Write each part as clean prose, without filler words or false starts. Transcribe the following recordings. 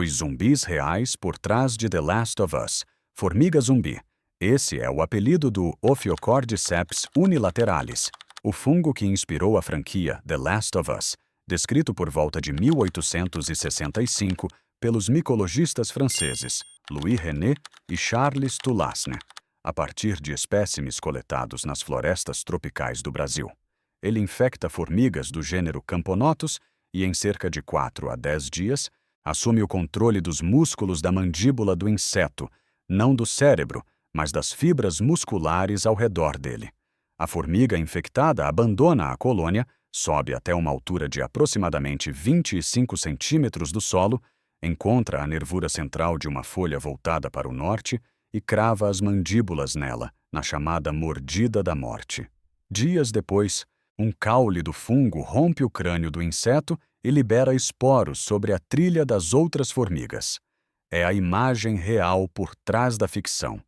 Os zumbis reais por trás de The Last of Us. Formiga zumbi. Esse é o apelido do Ophiocordyceps unilateralis, o fungo que inspirou a franquia The Last of Us, descrito por volta de 1865 pelos micologistas franceses Louis René e Charles Tulasne, a partir de espécimes coletados nas florestas tropicais do Brasil. Ele infecta formigas do gênero Camponotus e, em cerca de 4 a 10 dias, assume o controle dos músculos da mandíbula do inseto, não do cérebro, mas das fibras musculares ao redor dele. A formiga infectada abandona a colônia, sobe até uma altura de aproximadamente 25 centímetros do solo, encontra a nervura central de uma folha voltada para o norte e crava as mandíbulas nela, na chamada mordida da morte. Dias depois, um caule do fungo rompe o crânio do inseto e libera esporos sobre a trilha das outras formigas. É a imagem real por trás da ficção.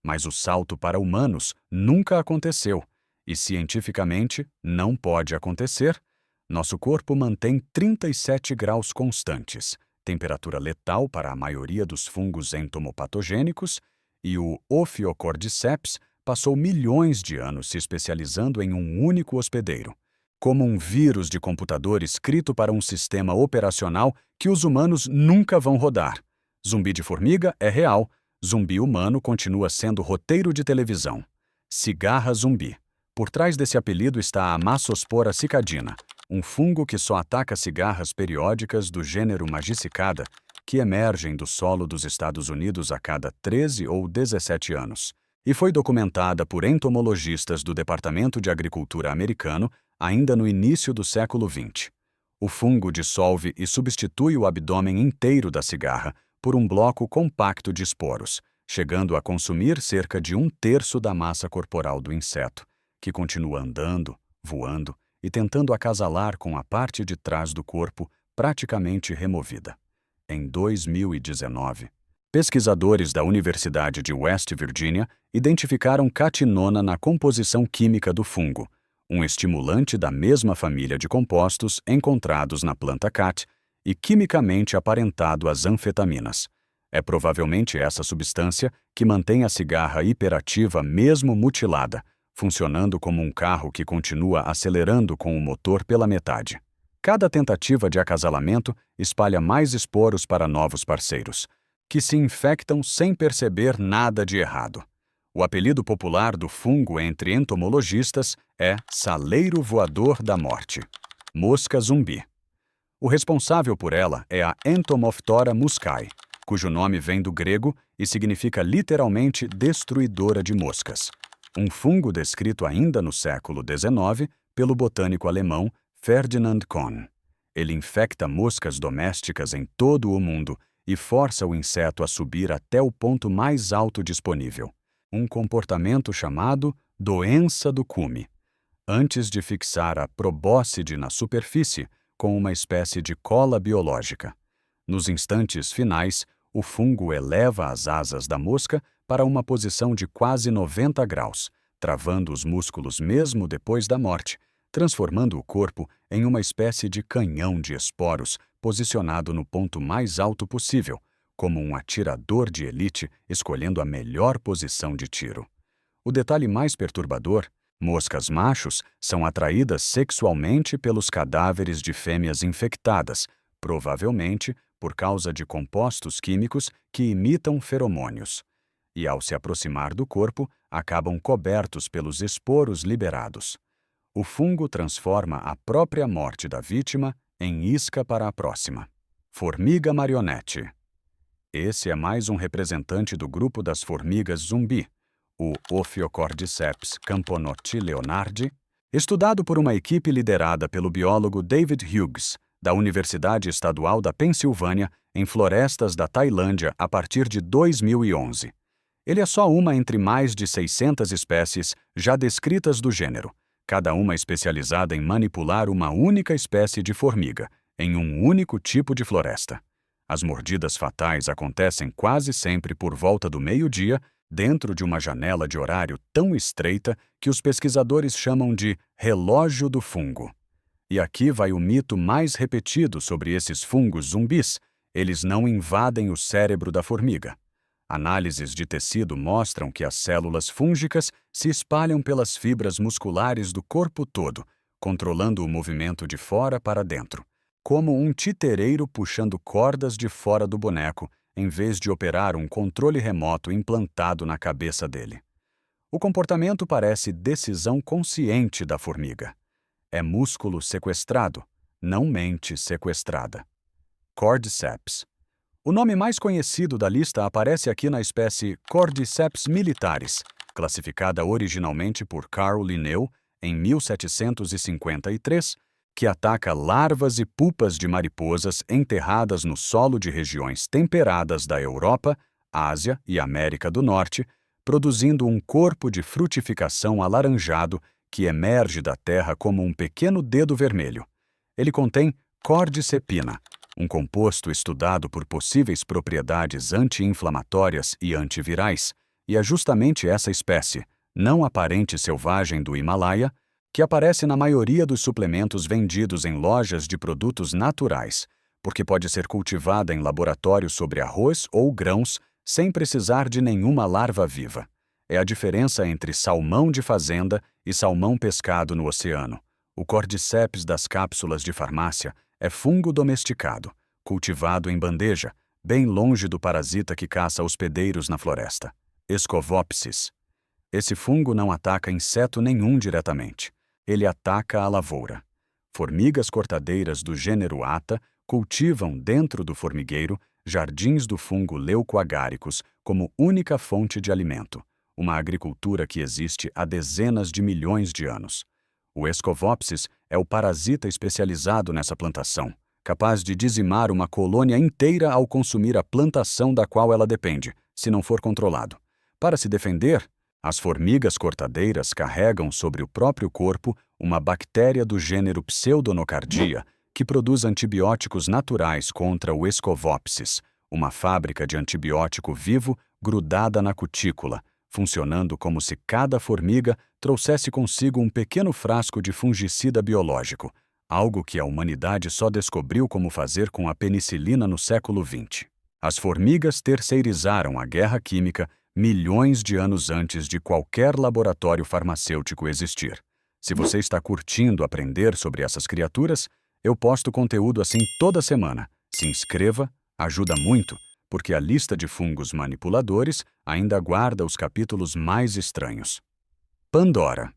Mas o salto para humanos nunca aconteceu e, cientificamente, não pode acontecer. Nosso corpo mantém 37 graus constantes, temperatura letal para a maioria dos fungos entomopatogênicos, e o Ophiocordyceps passou milhões de anos se especializando em um único hospedeiro, como um vírus de computador escrito para um sistema operacional que os humanos nunca vão rodar. Zumbi de formiga é real, zumbi humano continua sendo roteiro de televisão. Cigarra zumbi. Por trás desse apelido está a Massospora cicadina, um fungo que só ataca cigarras periódicas do gênero Magicicada, que emergem do solo dos Estados Unidos a cada 13 ou 17 anos, e foi documentada por entomologistas do Departamento de Agricultura americano ainda no início do século XX. O fungo dissolve e substitui o abdômen inteiro da cigarra por um bloco compacto de esporos, chegando a consumir cerca de 1/3 da massa corporal do inseto, que continua andando, voando e tentando acasalar com a parte de trás do corpo praticamente removida. Em 2019, pesquisadores da Universidade de West Virginia identificaram catinona na composição química do fungo, um estimulante da mesma família de compostos encontrados na planta cat e quimicamente aparentado às anfetaminas. É provavelmente essa substância que mantém a cigarra hiperativa mesmo mutilada, funcionando como um carro que continua acelerando com o motor pela metade. Cada tentativa de acasalamento espalha mais esporos para novos parceiros, que se infectam sem perceber nada de errado. O apelido popular do fungo entre entomologistas é saleiro voador da morte, mosca zumbi. O responsável por ela é a Entomophthora muscae, cujo nome vem do grego e significa literalmente destruidora de moscas, um fungo descrito ainda no século XIX pelo botânico alemão Ferdinand Kohn. Ele infecta moscas domésticas em todo o mundo e força o inseto a subir até o ponto mais alto disponível, um comportamento chamado doença do cume, antes de fixar a probóscide na superfície com uma espécie de cola biológica. Nos instantes finais, o fungo eleva as asas da mosca para uma posição de quase 90 graus, travando os músculos mesmo depois da morte, transformando o corpo em uma espécie de canhão de esporos posicionado no ponto mais alto possível, como um atirador de elite escolhendo a melhor posição de tiro. O detalhe mais perturbador: moscas machos são atraídas sexualmente pelos cadáveres de fêmeas infectadas, provavelmente por causa de compostos químicos que imitam feromônios. E, ao se aproximar do corpo, acabam cobertos pelos esporos liberados. O fungo transforma a própria morte da vítima em isca para a próxima. Formiga marionete. Esse é mais um representante do grupo das formigas zumbi, o Ophiocordyceps camponoti leonardi, estudado por uma equipe liderada pelo biólogo David Hughes, da Universidade Estadual da Pensilvânia, em florestas da Tailândia a partir de 2011. Ele é só uma entre mais de 600 espécies já descritas do gênero, cada uma especializada em manipular uma única espécie de formiga, em um único tipo de floresta. As mordidas fatais acontecem quase sempre por volta do meio-dia, dentro de uma janela de horário tão estreita que os pesquisadores chamam de relógio do fungo. E aqui vai o mito mais repetido sobre esses fungos zumbis. Eles não invadem o cérebro da formiga. Análises de tecido mostram que as células fúngicas se espalham pelas fibras musculares do corpo todo, controlando o movimento de fora para dentro, como um titereiro puxando cordas de fora do boneco, em vez de operar um controle remoto implantado na cabeça dele. O comportamento parece decisão consciente da formiga. É músculo sequestrado, não mente sequestrada. Cordyceps. O nome mais conhecido da lista aparece aqui na espécie Cordyceps militaris, classificada originalmente por Carl Linneu em 1753, que ataca larvas e pupas de mariposas enterradas no solo de regiões temperadas da Europa, Ásia e América do Norte, produzindo um corpo de frutificação alaranjado que emerge da terra como um pequeno dedo vermelho. Ele contém cordycepina, um composto estudado por possíveis propriedades anti-inflamatórias e antivirais, e é justamente essa espécie, não aparente selvagem do Himalaia, que aparece na maioria dos suplementos vendidos em lojas de produtos naturais, porque pode ser cultivada em laboratório sobre arroz ou grãos sem precisar de nenhuma larva viva. É a diferença entre salmão de fazenda e salmão pescado no oceano. O Cordyceps das cápsulas de farmácia é fungo domesticado, cultivado em bandeja, bem longe do parasita que caça hospedeiros na floresta. Scovopsis. Esse fungo não ataca inseto nenhum diretamente. Ele ataca a lavoura. Formigas cortadeiras do gênero Atta cultivam dentro do formigueiro jardins do fungo Leucoagaricus como única fonte de alimento, uma agricultura que existe há dezenas de milhões de anos. O Scovopsis é o parasita especializado nessa plantação, capaz de dizimar uma colônia inteira ao consumir a plantação da qual ela depende, se não for controlado. Para se defender, as formigas cortadeiras carregam sobre o próprio corpo uma bactéria do gênero Pseudonocardia, que produz antibióticos naturais contra o Scovopsis, uma fábrica de antibiótico vivo grudada na cutícula, funcionando como se cada formiga trouxesse consigo um pequeno frasco de fungicida biológico, algo que a humanidade só descobriu como fazer com a penicilina no século XX. As formigas terceirizaram a guerra química milhões de anos antes de qualquer laboratório farmacêutico existir. Se você está curtindo aprender sobre essas criaturas, eu posto conteúdo assim toda semana. Se inscreva, ajuda muito, porque a lista de fungos manipuladores ainda guarda os capítulos mais estranhos. Pandora.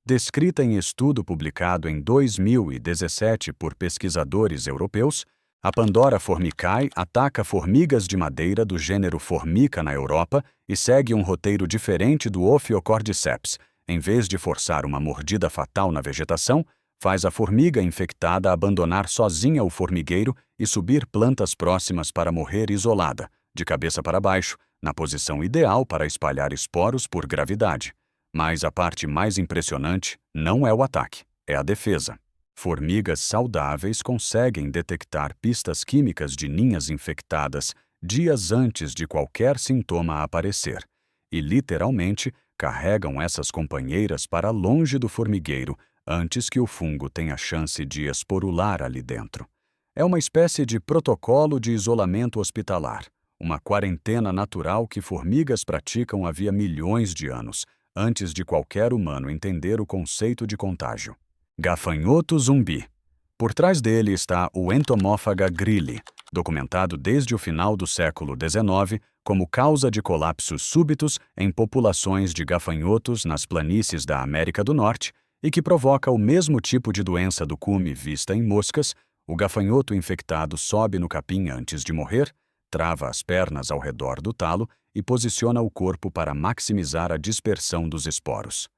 Descrita em estudo publicado em 2017 por pesquisadores europeus, a Pandora formicae ataca formigas de madeira do gênero Formica na Europa e segue um roteiro diferente do Ophiocordyceps. Em vez de forçar uma mordida fatal na vegetação, faz a formiga infectada abandonar sozinha o formigueiro e subir plantas próximas para morrer isolada, de cabeça para baixo, na posição ideal para espalhar esporos por gravidade. Mas a parte mais impressionante não é o ataque, é a defesa. Formigas saudáveis conseguem detectar pistas químicas de ninhas infectadas dias antes de qualquer sintoma aparecer e, literalmente, carregam essas companheiras para longe do formigueiro antes que o fungo tenha chance de esporular ali dentro. É uma espécie de protocolo de isolamento hospitalar, uma quarentena natural que formigas praticam havia milhões de anos, antes de qualquer humano entender o conceito de contágio. Gafanhoto zumbi. Por trás dele está o Entomophaga grilli, documentado desde o final do século XIX como causa de colapsos súbitos em populações de gafanhotos nas planícies da América do Norte e que provoca o mesmo tipo de doença do cume vista em moscas. O gafanhoto infectado sobe no capim antes de morrer, trava as pernas ao redor do talo e posiciona o corpo para maximizar a dispersão dos esporos.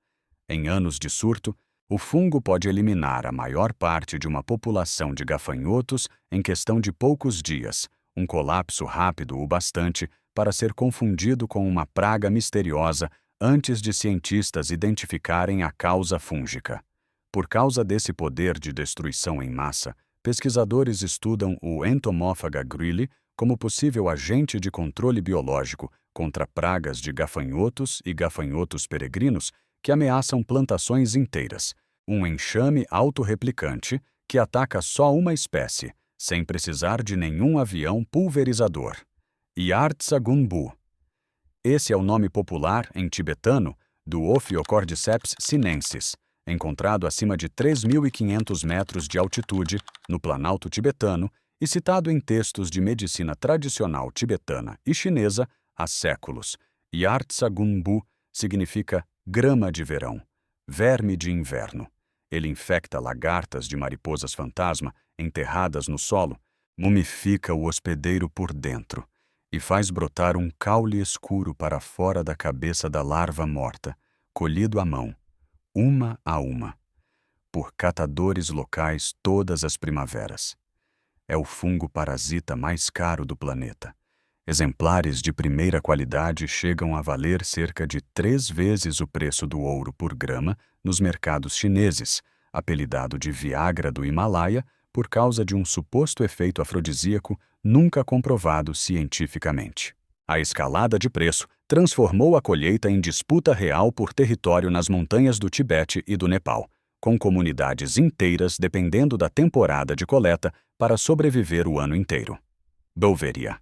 Em anos de surto, o fungo pode eliminar a maior parte de uma população de gafanhotos em questão de poucos dias, um colapso rápido o bastante para ser confundido com uma praga misteriosa antes de cientistas identificarem a causa fúngica. Por causa desse poder de destruição em massa, pesquisadores estudam o Entomophaga grilli como possível agente de controle biológico contra pragas de gafanhotos e gafanhotos peregrinos que ameaçam plantações inteiras, um enxame autorreplicante que ataca só uma espécie, sem precisar de nenhum avião pulverizador. Yartsagunbu. Esse é o nome popular, em tibetano, do Ophiocordyceps sinensis, encontrado acima de 3.500 metros de altitude, no Planalto tibetano, e citado em textos de medicina tradicional tibetana e chinesa há séculos. Yartsagunbu significa grama de verão, verme de inverno. Ele infecta lagartas de mariposas fantasma enterradas no solo, mumifica o hospedeiro por dentro e faz brotar um caule escuro para fora da cabeça da larva morta, colhido à mão, uma a uma, por catadores locais todas as primaveras. É o fungo parasita mais caro do planeta. Exemplares de primeira qualidade chegam a valer cerca de 3 vezes o preço do ouro por grama nos mercados chineses, apelidado de Viagra do Himalaia por causa de um suposto efeito afrodisíaco nunca comprovado cientificamente. A escalada de preço transformou a colheita em disputa real por território nas montanhas do Tibete e do Nepal, com comunidades inteiras dependendo da temporada de coleta para sobreviver o ano inteiro. Beauveria.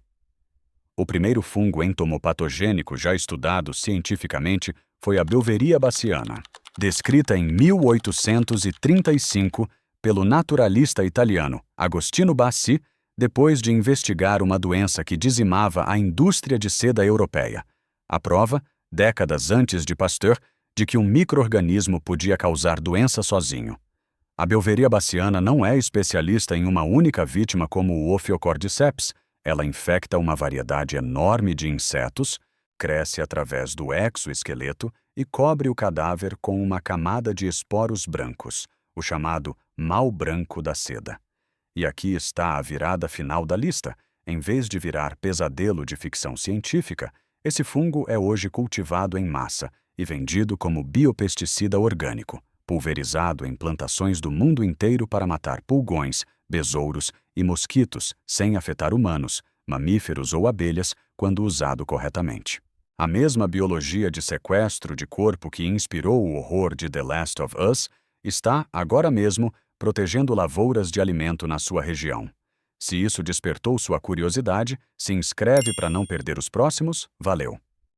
O primeiro fungo entomopatogênico já estudado cientificamente foi a Beauveria bassiana, descrita em 1835 pelo naturalista italiano Agostino Bassi, depois de investigar uma doença que dizimava a indústria de seda europeia. A prova, décadas antes de Pasteur, de que um micro-organismo podia causar doença sozinho. A Beauveria bassiana não é especialista em uma única vítima como o Ophiocordyceps. Ela infecta uma variedade enorme de insetos, cresce através do exoesqueleto e cobre o cadáver com uma camada de esporos brancos, o chamado mal branco da seda. E aqui está a virada final da lista. Em vez de virar pesadelo de ficção científica, esse fungo é hoje cultivado em massa e vendido como biopesticida orgânico, pulverizado em plantações do mundo inteiro para matar pulgões, besouros e mosquitos sem afetar humanos, mamíferos ou abelhas quando usado corretamente. A mesma biologia de sequestro de corpo que inspirou o horror de The Last of Us está, agora mesmo, protegendo lavouras de alimento na sua região. Se isso despertou sua curiosidade, se inscreve para não perder os próximos. Valeu!